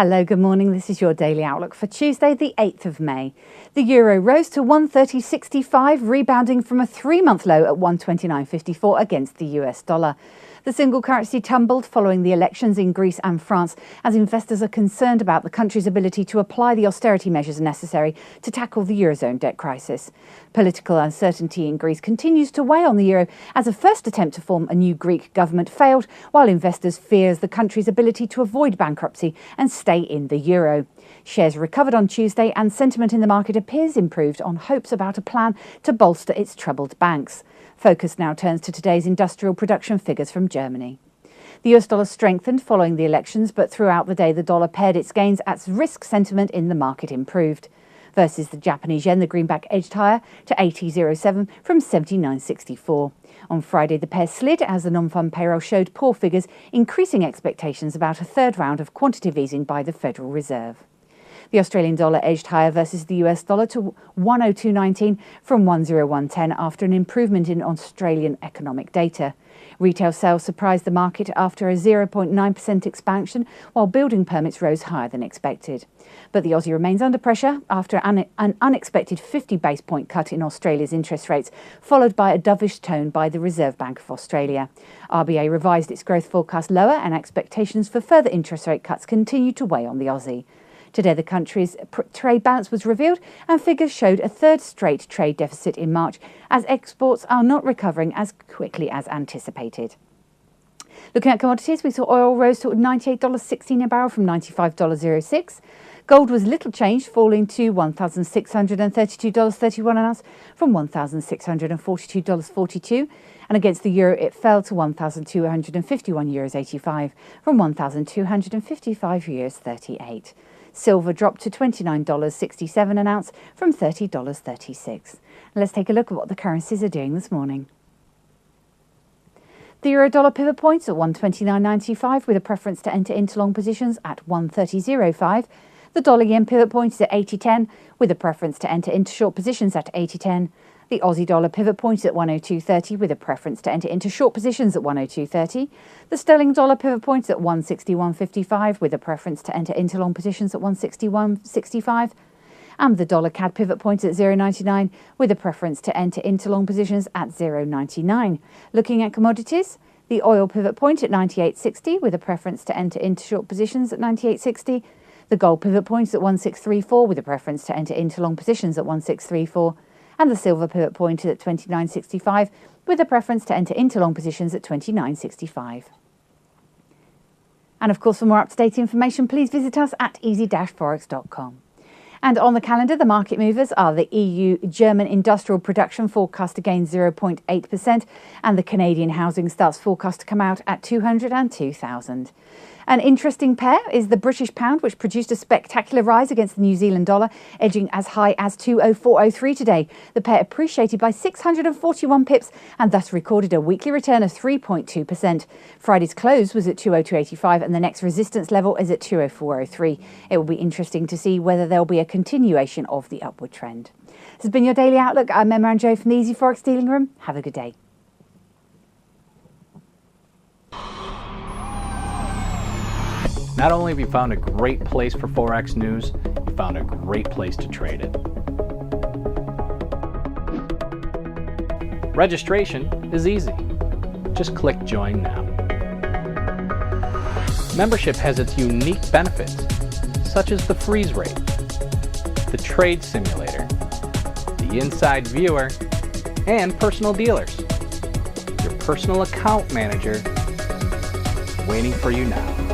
Hello, good morning. This is your daily outlook for Tuesday, the 8th of May. The euro rose to 130.65, rebounding from a three-month low at 129.54 against the US dollar. The single currency tumbled following the elections in Greece and France as investors are concerned about the country's ability to apply the austerity measures necessary to tackle the eurozone debt crisis. Political uncertainty in Greece continues to weigh on the euro as a first attempt to form a new Greek government failed, while investors fears the country's ability to avoid bankruptcy and stay in the euro. Shares recovered on Tuesday and sentiment in the market appears improved on hopes about a plan to bolster its troubled banks. Focus now turns to today's industrial production figures from Germany. The US dollar strengthened following the elections, but throughout the day the dollar pared its gains as risk sentiment in the market improved. Versus the Japanese yen, the greenback edged higher to 80.07 from 79.64. On Friday, the pair slid as the non-farm payroll showed poor figures, increasing expectations about a third round of quantitative easing by the Federal Reserve. The Australian dollar edged higher versus the US dollar to 102.19 from 101.10 after an improvement in Australian economic data. Retail sales surprised the market after a 0.9% expansion, while building permits rose higher than expected. But the Aussie remains under pressure after an unexpected 50 base point cut in Australia's interest rates, followed by a dovish tone by the Reserve Bank of Australia. RBA revised its growth forecast lower, and expectations for further interest rate cuts continue to weigh on the Aussie. Today, the country's trade balance was revealed and figures showed a third straight trade deficit in March as exports are not recovering as quickly as anticipated. Looking at commodities, we saw oil rose to $98.16 a barrel from $95.06. Gold was little changed, falling to $1,632.31 an ounce from $1,642.42. And against the euro, it fell to €1,251.85 from €1,255.38. Silver dropped to $29.67 an ounce from $30.36. Let's take a look at what the currencies are doing this morning. The euro-dollar pivot points at 129.95 with a preference to enter into long positions at 130.05. The dollar-yen pivot point is at 80.10 with a preference to enter into short positions at 80.10. The Aussie dollar pivot point is at 102.30 with a preference to enter into short positions at 102.30. The sterling dollar pivot point is at 161.55 with a preference to enter into long positions at 161.65. And the dollar CAD pivot point is at 0.99 with a preference to enter into long positions at 0.99. Looking at commodities, the oil pivot point at 98.60 with a preference to enter into short positions at 98.60. The gold pivot point is at 1634 with a preference to enter into long positions at 1634. And the silver pivot point is at 29.65 with a preference to enter into long positions at 29.65. And of course, for more up-to-date information, please visit us at easy-forex.com. And on the calendar, the market movers are the EU-German industrial production forecast to gain 0.8% and the Canadian housing starts forecast to come out at 202,000. An interesting pair is the British pound, which produced a spectacular rise against the New Zealand dollar, edging as high as 204.03 today. The pair appreciated by 641 pips and thus recorded a weekly return of 3.2%. Friday's close was at 202.85 and the next resistance level is at 204.03. It will be interesting to see whether there will be a continuation of the upward trend. This has been your Daily Outlook. I'm Emma and Joe from the Easy Forex Dealing Room. Have a good day. Not only have you found a great place for Forex news, you found a great place to trade it. Registration is easy. Just click Join Now. Membership has its unique benefits, such as the freeze rate, the trade simulator, the inside viewer, and personal dealers. Your personal account manager waiting for you now.